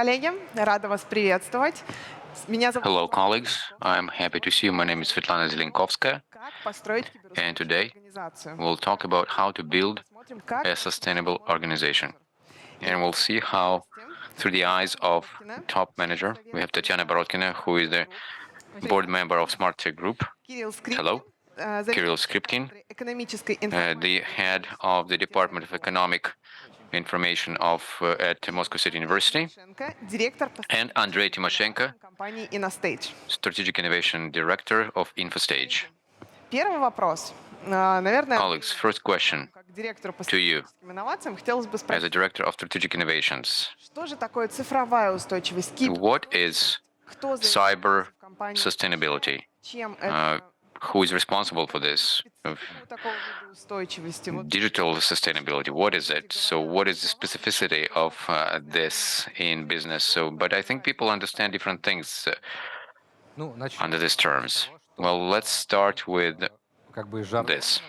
коллеги, рада вас приветствовать. Меня зовут Hello, Светлана colleagues. I'm happy to see you. My name is Svetlana Zelenkovskaya, Как построить and киберустойчивую today организацию? we'll talk about how to build Посмотрим, как a sustainable organization. И And we'll see how, through the eyes of Бородкина, top manager, we have Tatiana Borodkina, who is the board member of Smart Tech Group. Кирилл Скрипкин, Hello. Kirill заместитель Skripkin, координатора экономической the информации head of the Department of Economic Information at Moscow State University, Тимошенко, директор по and Andrei Timoshenko, компании InnoStage. Strategic Innovation Director of InfoStage. Первый вопрос. Наверное, Colleagues, first question как директору по to you стратегическим инновациям хотелось бы as спросить, a Director of Strategic Innovations. что же такое цифровая устойчивость What is Кто занимается cyber в компании? sustainability? Чем Who is responsible for this? специфика у такого вида устойчивости? Digital sustainability, what is it? So what is the specificity of this in business? But I think people understand different things under these terms. Well, let's start with this.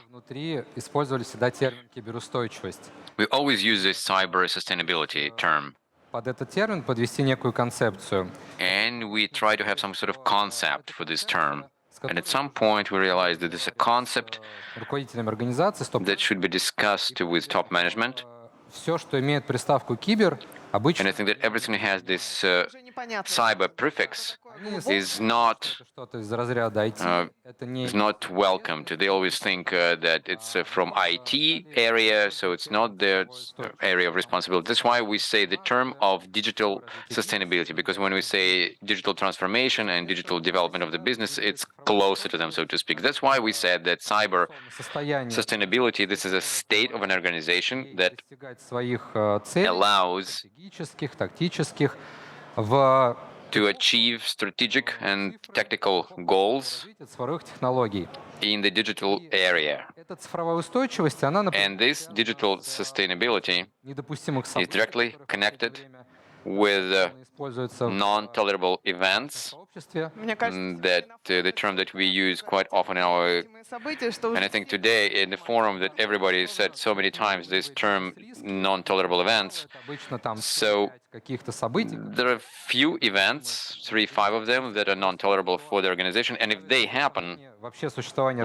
We always use this cyber sustainability term, Под этот термин подвести некую концепцию. and we try to have some sort of concept for this term. And at some point, we realized that this is a concept Руководителями организации, that should be discussed with top management. все, что имеет приставку кибер, And I обычно think that everything has this Уже непонятно. cyber prefix is not что-то из разряда IT. Это не is not welcomed. They always think that it's from IT area, so it's not their area of responsibility. That's why we say the term of digital sustainability, because when we say digital transformation and digital development of the business, it's closer to them, so to speak. That's why we said that cyber состояние sustainability, this is a state of an organization that достигать своих целей allows стратегических, тактических в to achieve strategic and tactical goals развитии цифровых технологий. in the digital area. Эта цифровая устойчивость, она, например, And this digital sustainability недопустимых is directly connected with используется в non-tolerable events, Мне that the term that we use quite often in our, события, что and I уже think today in the forum that everybody said so many times this term non-tolerable events. обычно там So каких-то событий, there are few events, 3-5 of them, that are non-tolerable for the organization, and if they happen, вообще существование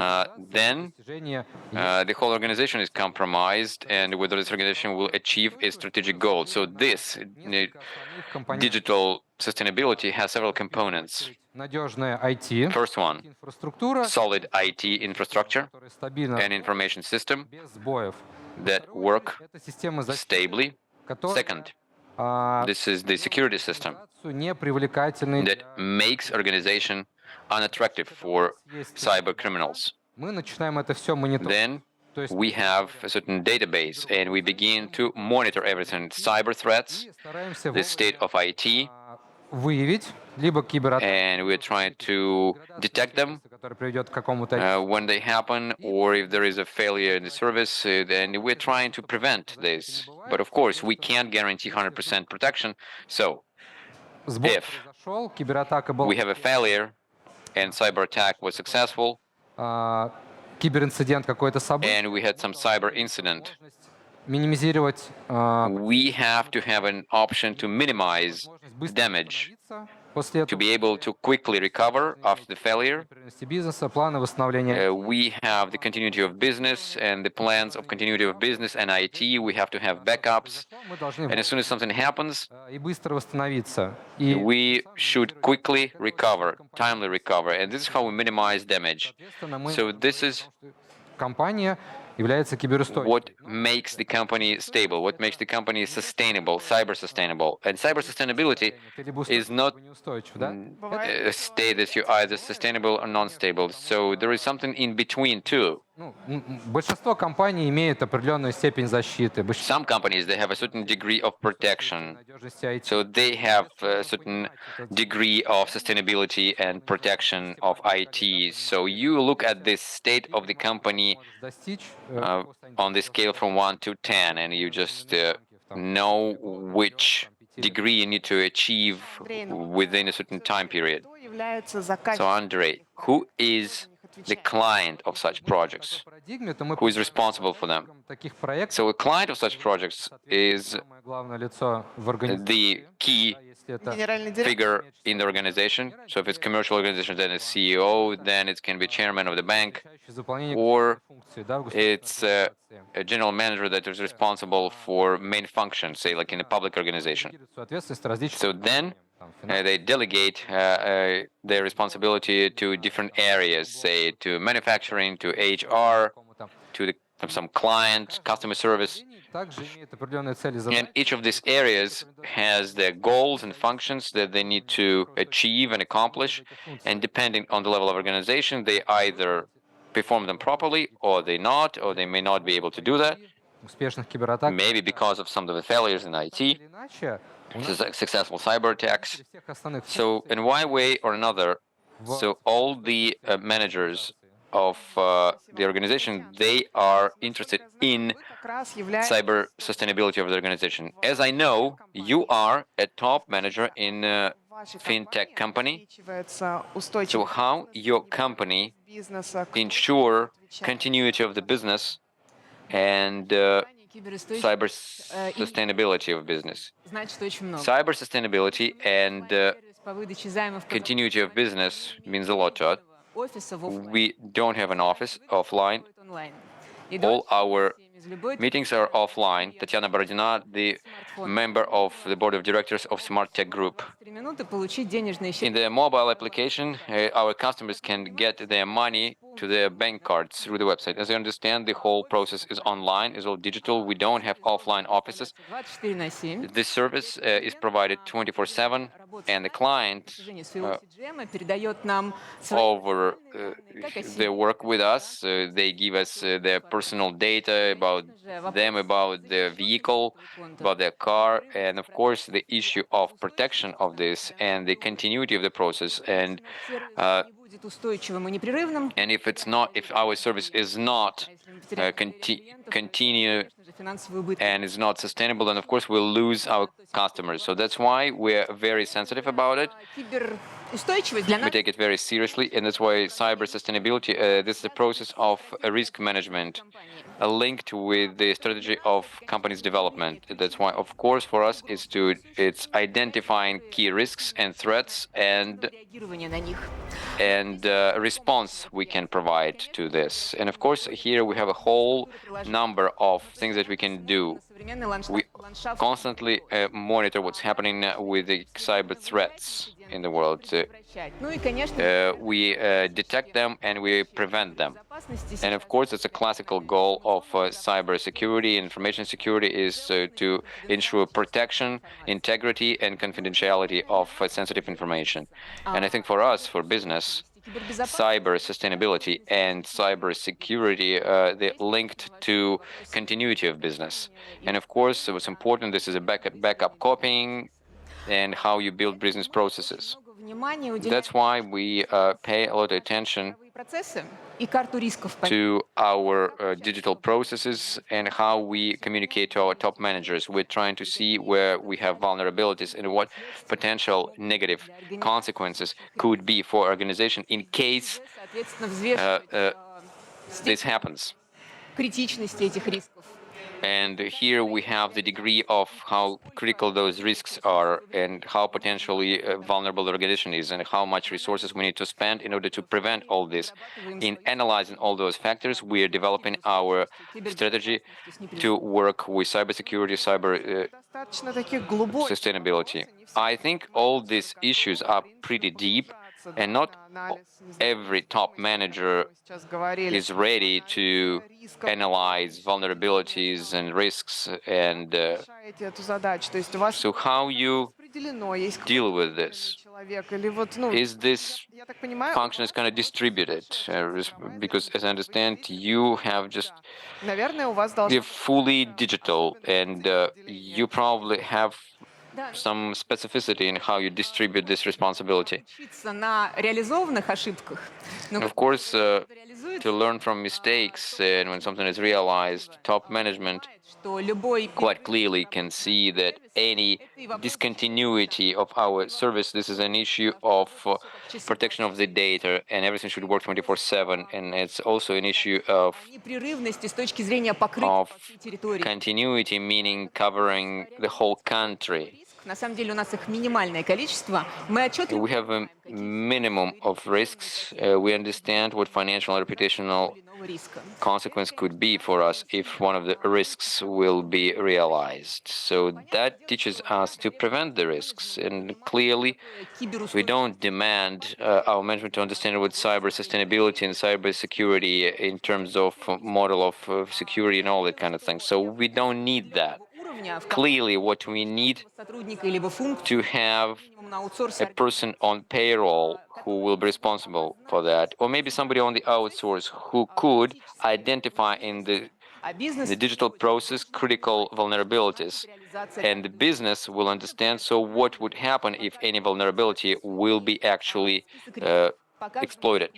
then достижения the whole organization is compromised, and whether this organization will achieve its strategic goals. So this digital sustainability has several components. надежная IT, First one, инфраструктура, solid IT infrastructure которая стабильно and information system без сбоев. that work Это система защиты, stably. которая Second, this is the security system непривлекательной. that makes organization unattractive for cyber criminals. Мы начинаем это все мониторить. Then То есть we have a certain database, and we begin to monitor everything: cyber threats, мы стараемся the state of IT, выявить либо кибератаку, and we're trying to detect them который приведет к какому-то when they happen, or if there is a failure in the service, then we're trying to prevent this. But of course, we can't guarantee 100% protection. So сбой if произошел, кибератака была, we have a failure and cyber attack was successful, киберинцидент какое-то событие, and we had some cyber incident, минимизировать we have to have an option to minimize возможность быстро damage, восстановиться после to этого, be able to quickly recover after the failure. перенести бизнеса, планы восстановления. We have the continuity of business and the plans of continuity of business and IT. We have to have backups. Мы должны And as soon as something happens, и быстро восстановиться. И we should quickly recover, timely recover. And this is how we minimize damage. соответственно, мы So this is компания является киберустойчивой. what makes the company stable, what makes the company sustainable, cyber sustainable. And cyber sustainability Ты либо is устойчив, not либо неустойчив, да? a state that you're either sustainable or non-stable. So there is something in between too. Ну, большинство компаний имеют определенную степень защиты, Some companies, they have a certain degree of protection. надежности IT. So they have a certain degree of sustainability and protection of IT. So you look at this state of the company Достичь, on the scale from 1 to 10, and you just know which degree you need to achieve within a certain time period. Кто является So, заказчиком Andrei, who is the client of such projects? парадигме, то мы Who is responsible for them? таких проектов So a client of such projects is самое главное лицо в организации. the key генеральный директор. figure in the organization. So if it's commercial organization, then it's CEO, then it can be chairman of the bank, or it's a general manager that is responsible for main functions, say like in a public organization. So then they delegate their responsibility to different areas, say to manufacturing, to HR, to some client, customer service. And each of these areas has their goals and functions that they need to achieve and accomplish. And depending on the level of organization, they either perform them properly, or they not, or they may not be able to do that. Maybe because of some of the failures in IT, successful cyber attacks. So in one way or another, so all the managers of the organization, they are interested in cyber sustainability of the organization. As I know, you are a top manager in a fintech company. So how your company ensure continuity of the business and cyber sustainability of business? Cyber sustainability and continuity of business means a lot to us. We don't have an office offline. All our meetings are offline. Tatiana Borodina, the member of the board of directors of Smart Tech Group. In the mobile application, our customers can get their money to their bank cards through the website. As I understand, the whole process is online, is all digital. We don't have offline offices. This service is provided 24/7, and the client over their work with us, they give us their personal data about them, about their vehicle, about their car, and of course the issue of protection of this and the continuity of the process. And if it's not, if our service is not continue and is not sustainable, then of course we'll lose our customers. So that's why we're very sensitive about it. We take it very seriously, and that's why cyber sustainability, this is a process of risk management linked with the strategy of company's development. That's why, of course, for us, it's identifying key risks and threats and response we can provide to this. And of course, here we have a whole number of things that we can do. We constantly monitor what's happening with the cyber threats in the world. We detect them and we prevent them. And of course, it's a classical goal of cyber security, information security, is to ensure protection, integrity, and confidentiality of sensitive information. And I think for us, for business, cyber sustainability and cyber security, they're linked to continuity of business. And of course, what's important, this is a backup copying and how you build business processes. That's why we pay a lot of attention to our digital processes and how we communicate to our top managers. We're trying to see where we have vulnerabilities and what potential negative consequences could be for our organization in case this happens. And here we have the degree of how critical those risks are and how potentially vulnerable the organization is and how much resources we need to spend in order to prevent all this. In analyzing all those factors, we are developing our strategy to work with cybersecurity, cyber sustainability. I think all these issues are pretty deep, and not every top manager is ready to analyze vulnerabilities and risks. And so how you deal with this? Is this function is kind of distributed? Because as I understand, you have just, you're fully digital, and you probably have some specificity in how you distribute this responsibility. Of course, to learn from mistakes, and when something is realized, top management quite clearly can see that any discontinuity of our service, this is an issue of protection of the data, and everything should work 24/7. And it's also an issue of continuity, meaning covering the whole country. На самом деле у нас их минимальное количество. Мы отчетливо We have a minimum of risks. We understand what financial and reputational нового риска. consequence could be for us if one of the risks will be realized. So that teaches us to prevent the risks. And clearly, we don't demand our management to understand what cyber sustainability and cyber security in terms of model of security and all that kind of thing. So we don't need that. Clearly, what we need Сотрудника либо функцию to have минимум на аутсорсе a person on payroll who will be responsible for that, or maybe somebody on the outsource who could identify in а бизнес the digital process critical vulnerabilities, and the business will understand. So what would happen if any vulnerability will be actually exploited?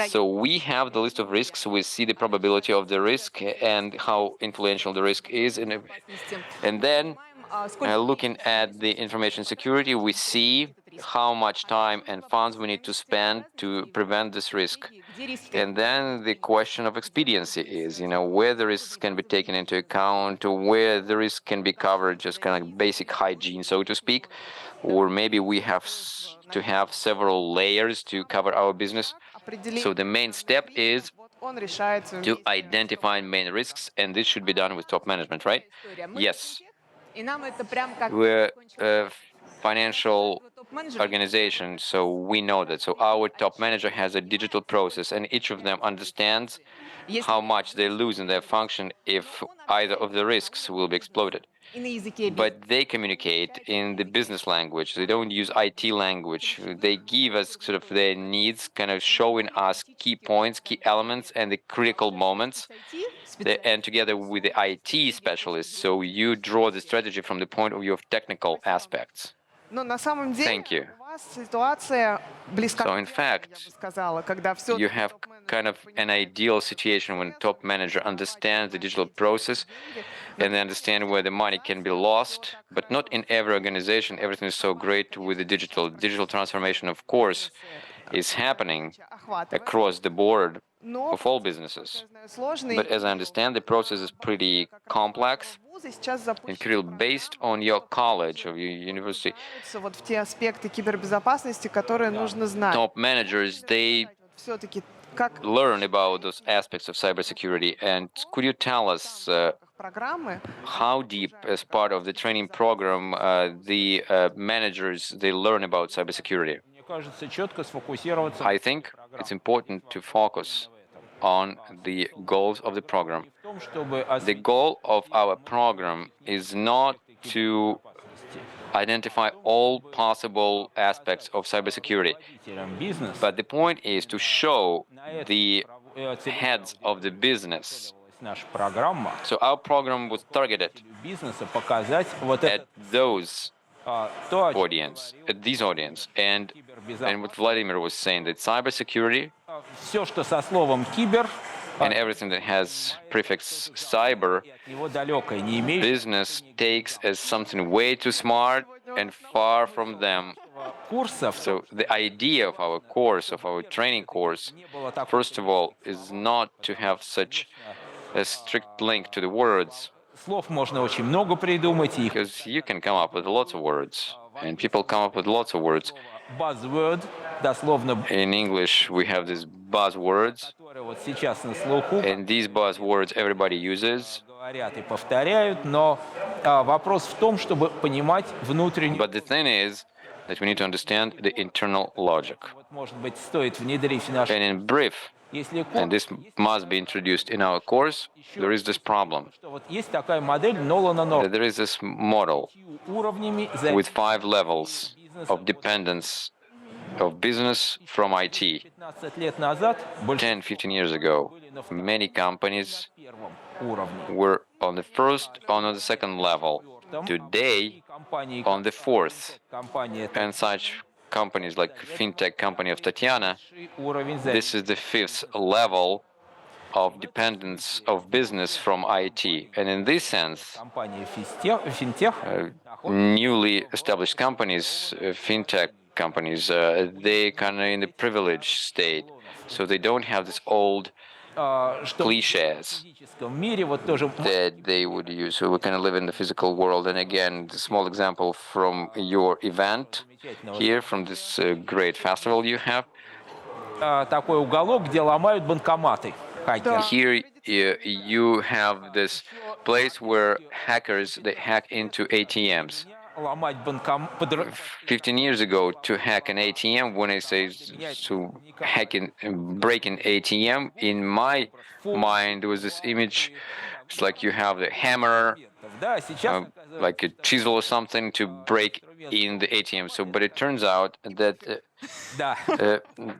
So we have the list of risks, we see the probability of the risk and how influential the risk is, and then looking at the information security, we see how much time and funds we need to spend to prevent this risk. And then the question of expediency is, where the risks can be taken into account, where the risk can be covered, just kind of basic hygiene, so to speak, or maybe we have to have several layers to cover our business. So the main step is Он решается to вместе. identify main risks, and this should be done with top management, right? Yes. И нам это прям как We're a financial organization, so we know that. So our top manager has a digital process, and each of them understands how much they lose in their function if either of the risks will be exploited. и на языке But they communicate in the business language. They don't use IT language. They give us sort of their needs, kind of showing us key points, key elements, and the critical moments. And together with the IT specialists, so you draw the strategy from the point of view of technical aspects. Но на самом деле Thank you. у вас ситуация близка So к in идеалу, fact, я бы сказала, когда все you have kind of an ideal situation when top manager understands the digital process and they understand where the money can be lost, but not in every organization everything is so great with the digital. Digital transformation, of course, is happening across the board of all businesses. But as I understand, the process is pretty complex. And Kirill, based on your college, of your university, вот в те аспекты кибербезопасности, которые нужно знать. top managers, they Все-таки как learn about those aspects of cybersecurity. And could you tell us программы how deep, as part of the training program, the managers they learn about cybersecurity? Мне кажется, четко сфокусироваться. I think it's important to focus on the goals of the program. в том, чтобы The goal of our program is not to identify all possible aspects of cybersecurity, осветителям бизнеса but the point is to show the heads of the business. наша программа So our program was targeted бизнеса показать вот at это those то, о чем audience, at this audience, and what Vladimir was saying, that cybersecurity все, что со словом кибер, and everything that has prefix cyber, от него далекое, не имеет business takes as something way too smart and far from them. курсов. So the idea of our course, of our training course, first of all, is not to have such a strict link to the words, Слов можно очень много придумать, и их because you can come up with lots of words, and people come up with lots of words. buzzword, дословно, In English, we have these buzzwords, которые вот сейчас на слуху and these buzzwords everybody uses. говорят и повторяют, но вопрос в том, чтобы понимать внутреннюю. But the thing is that we need to understand the internal logic. Вот, может быть, стоит внедрить в наш... And in brief, Если and this must be introduced in our course, there is this problem. что вот есть такая модель Нолана Норма There is this model уровнями with 5 levels of dependence of business from IT. 15 лет назад больше 10-15 years ago, many companies первом уровне. were on the first, on the second level. Today, Компании, on the fourth, компания and such companies like fintech company of Tatiana, уровень this is the 5th level of dependence of business from IT. And in this sense, компания финтех newly established companies, fintech companies, they kind of in the privileged state. So they don't have this old что в cliches физическом мире вот тоже that they would use. So we can live in the physical world. And again, the small example from your event here, from this great festival you have. такой уголок, где ломают банкоматы хакеры. Here you have this place where hackers, they hack into ATMs. Ломать банкомат. 15 years ago, to hack an ATM, when I say to hack in, break an ATM, in my mind was this image. It's like you have the hammer, Да, сейчас like a chisel or something to break in the ATM. So, but it turns out that да.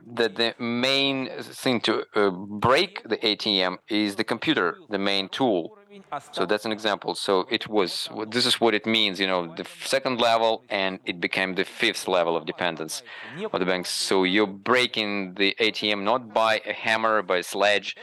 that the main thing to break the ATM is the computer, the main tool. So that's an example. So this is what it means, the second level, and it became the fifth level of dependence of the banks. So you're breaking the ATM not by a hammer, by a sledge,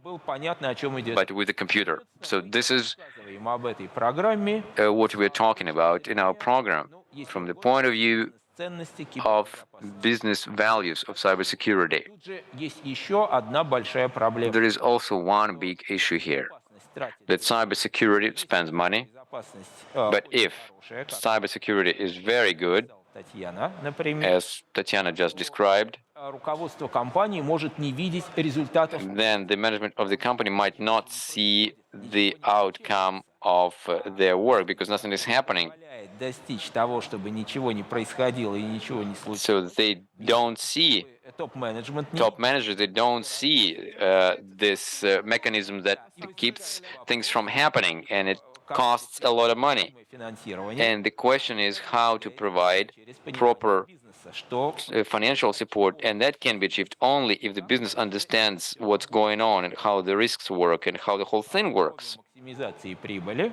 Было понятно, о чем идет. but with a computer. So this is Рассказываем об этой программе. what we're talking about in our program from the point of view Ценности of business values of cybersecurity. Тут же есть еще одна большая проблема. There is also one big issue here, that cybersecurity spends money, but if cybersecurity is very good, Татьяна, например, as Tatiana just described, руководство компании может не видеть результатов. then the management of the company might not see the outcome of their work because nothing is happening. Позволяет достичь того, чтобы ничего не происходило и ничего не случилось. So they don't see, Топ-менеджмент не top managers, they don't see this mechanism that keeps things from happening, and it costs a lot of money. финансирование. And the question is how to provide proper Бизнеса, что financial support, and that can be achieved only if the business understands what's going on and how the risks work and how the whole thing works. максимизации прибыли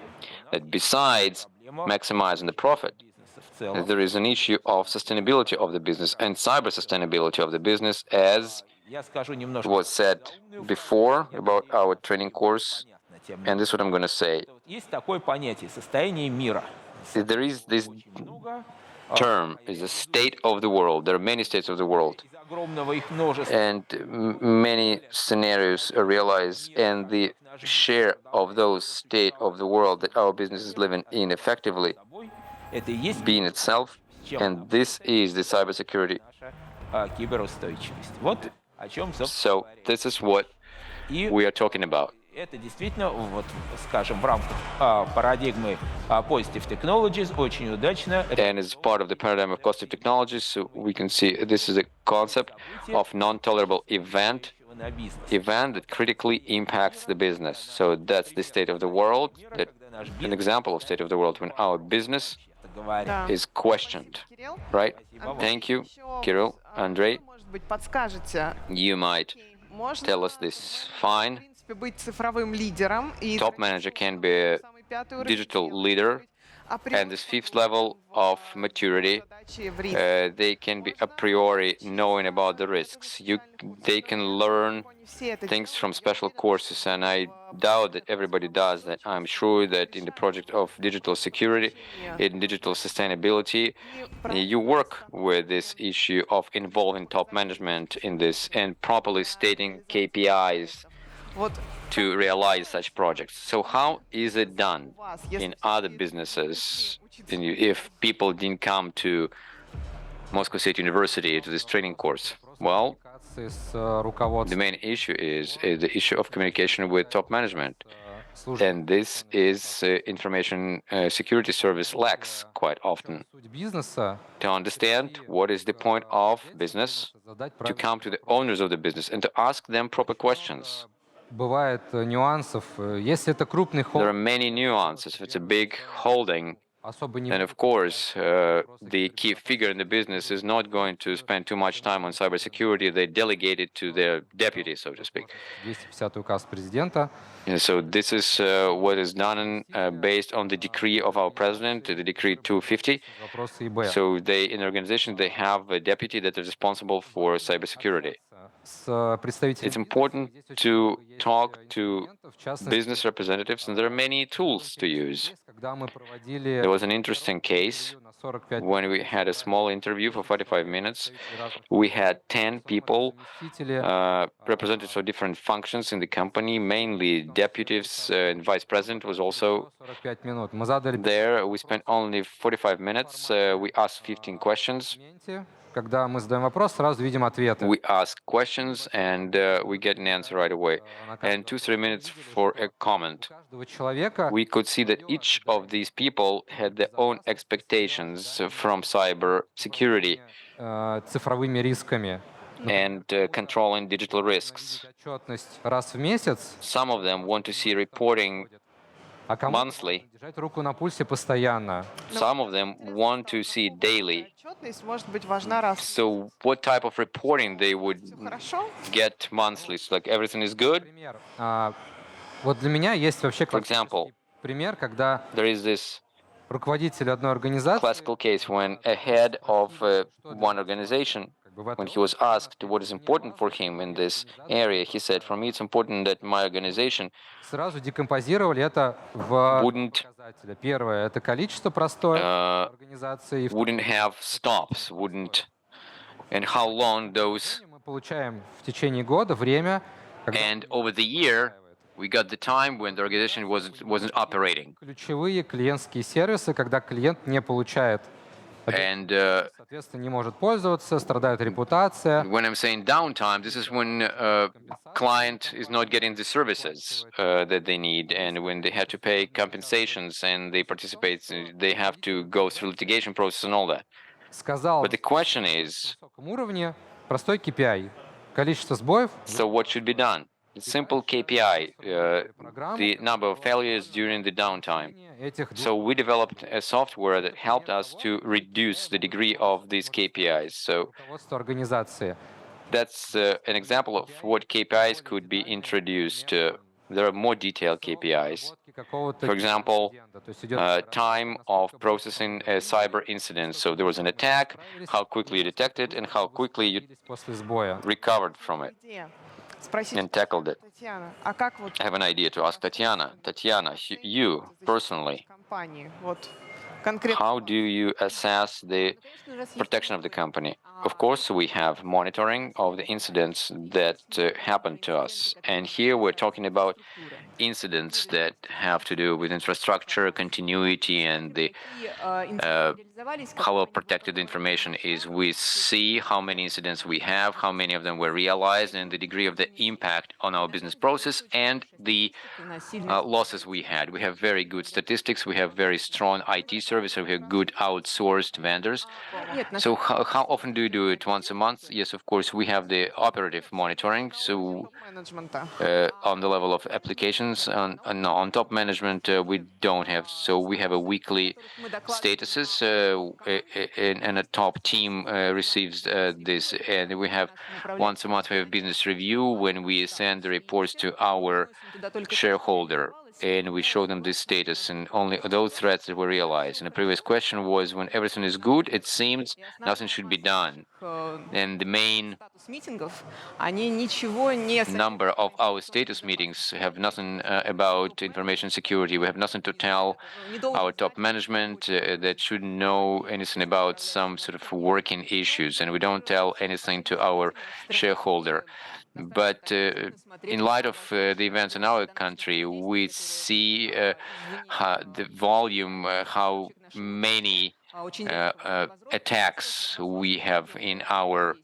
That besides maximizing the profit, бизнеса в целом. there is an issue of sustainability of the business and cyber sustainability of the business, as Я скажу немножко was said before about our training course, понятно, тем не and this is what I'm going to say. менее. Есть такое понятие состояние мира. There is this Много term, is the state of the world. There are many states of the world, из огромного их множества. and many scenarios are realized, and the share of those state of the world that our business is living in effectively Это и есть being itself, and this is the cybersecurity. наша киберустойчивость. Вот о чем, собственно So говоря. this is what И we are talking about. это действительно, вот, скажем, в рамках парадигмы Positive Technologies очень удачно And as part of the paradigm of positive technologies, so we can see this is a concept of non-tolerable event на бизнес. that critically impacts the business. So that's the state of the world, that an example of state of the world when our business Говоря. Да. is questioned, Кирилл, right? Спасибо. Thank you, еще, Kirill, вы, Andrei. может быть, подскажете, You might можно, tell us this в fine. принципе, быть цифровым лидером и Top manager can be a самый пятый уровень digital сделать, leader, а and this fifth level of maturity, задачи в риск. they can be a priori knowing about the risks. They can learn Не все это things делают. from special courses, and I doubt that everybody does that. I'm sure that in the project of digital security, in digital sustainability, you work with this issue of involving top management in this and properly stating KPIs Вот to realize such projects. So how is it done у вас, если in other все-таки businesses? учиться If people didn't come to Moscow State University to this training course, well, Коммуникации с the руководством main issue is the issue of communication with top management. служб. And this is information security service lacks quite often. Суть бизнеса To understand what is the point of business, задать to правильно. come to the owners of the business and to ask them proper questions. Бывает нюансов. Если это крупный There are холд, many nuances. If it's a big holding, особо не then of course the key figure in the business is not going to spend too much time on cybersecurity. They delegate it to their deputy, so to speak. 250 указ президента. And so this is what is done based on the decree of our president, the decree 250. Вопросы ИБ. So they, in the organization, they have a deputy that is responsible for cybersecurity. С представителями It's important to talk to в частности, business representatives, and there are many tools to use. когда мы проводили There was an interesting case интервью на 45 when we had a small interview for 45 minutes. We had 10 people, заместители, representatives of different functions in the company, mainly deputies, and vice president was also 45 минут. Мы задали there. We spent only 45 minutes. We asked 15 questions. моменте, когда мы задаем вопрос, сразу видим ответы. We ask questions and we get an answer right away. And 2-3 minutes for a comment. У каждого человека We could see that each of these people had their own expectations from cyber security цифровыми рисками. and controlling digital risks. Отчетность раз в месяц, Some of them want to see reporting а кому-то monthly. держать руку на пульсе постоянно. Some of them want to see it daily. Отчетность может быть важна раз. So what type of reporting they would Всё хорошо. get monthly? So like everything is good? Пример. Вот для меня есть вообще For example, пример, когда there is this руководитель одной организации classical case when a head of one organization, when he was asked what is important for him in this area, he said, for me it's important that my organization сразу декомпозировали это в wouldn't показатели. Первое — это количество простое организации. И wouldn't have stops, wouldn't, and how long those, мы получаем в течение года время, когда and over the year we got the time when the organization wasn't operating. ключевые клиентские сервисы, когда клиент не получает, And соответственно, не может пользоваться, страдает репутация. when I'm saying downtime, this is when client is not getting the services that they need, and when they have to pay compensations and they participate, they have to go through litigation process and all that. Сказал But the question is, на высоком уровне простой KPI. Количество сбоев, so what should be done? It's simple KPI, the number of failures during the downtime. этих So we developed a software that helped us to reduce the degree of these KPIs. So руководства организации. that's an example of what KPIs could be introduced. There are more detailed KPIs. For example, time of processing a cyber incident. So there was an attack, how quickly you detected, and how quickly you после сбоя. recovered from it Идея. Спросить, and tackled it. Татьяна, а как вот I have an idea to ask Tatiana. Tatiana, you personally, компании, вот конкретно how do you assess the protection of the company? Of course, we have monitoring of the incidents that happen to us. And here we're talking about incidents that have to do with infrastructure, continuity, and the how well protected the information is. We see how many incidents we have, how many of them were realized, and the degree of the impact on our business process and the losses we had. We have very good statistics. We have very strong IT service. We have good outsourced vendors. So how often do you do it? Once a month? Yes, of course. We have the operative monitoring. So менеджмента. on the level of applications, on top management, we don't have. So we have a weekly statuses, and a top team receives this. And we have once a month we have business review when we send the reports to our shareholder. And we show them this status and only those threats that were realized. And the previous question was, when everything is good, it seems nothing should be done. And the main Статус митингов, они ничего не number of our status meetings have nothing about information security. We have nothing to tell our top management that shouldn't know anything about some sort of working issues. And we don't tell anything to our shareholder. But in light of the events in our country, we see the volume, how many attacks we have in our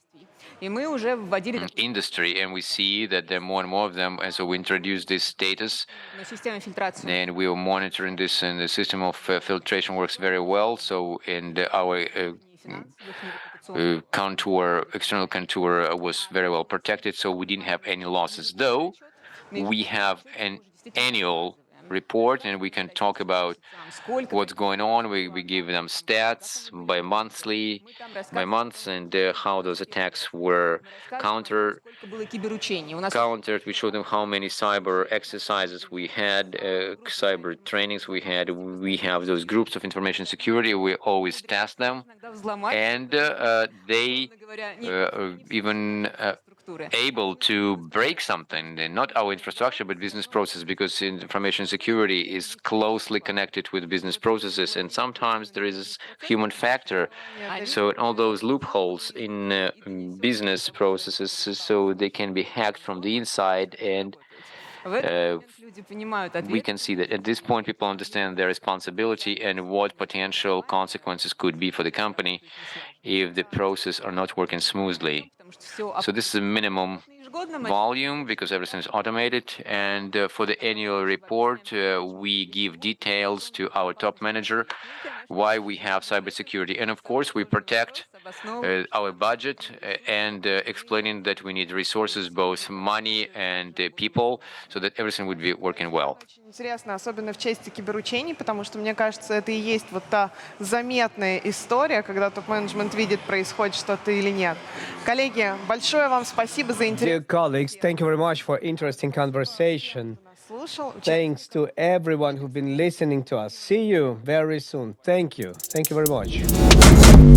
И мы уже вводили industry, and we see that there are more and more of them. And so we introduced this status, систему фильтрации. and we are monitoring this, and the system of filtration works very well. So, and our contour, external contour was very well protected, so we didn't have any losses. Though we have an annual report, and we can talk about what's going on. We give them stats by months, and how those attacks were countered. We show them how many cyber exercises we had, cyber trainings we had. We have those groups of information security. We always test them, and they even able to break something, and not our infrastructure, but business process, because information security is closely connected with business processes, and sometimes there is a human factor. So all those loopholes in business processes, so they can be hacked from the inside, and we can see that at this point people understand their responsibility and what potential consequences could be for the company if the process are not working smoothly. So this is a minimum volume because everything is automated, and for the annual report we give details to our top manager why we have cybersecurity, and of course we protect our budget and explaining that we need resources, both money and people, so that everything would be working well. Очень интересно, особенно в части киберучений, потому что, мне кажется, это и есть вот та заметная история, когда топ-менеджмент видит, происходит что-то или нет. Коллеги, большое вам спасибо за интерес. Dear colleagues, thank you very much for interesting conversation. Слушал. Thanks to everyone who've been listening to us. See you very soon. Thank you. Thank you very much.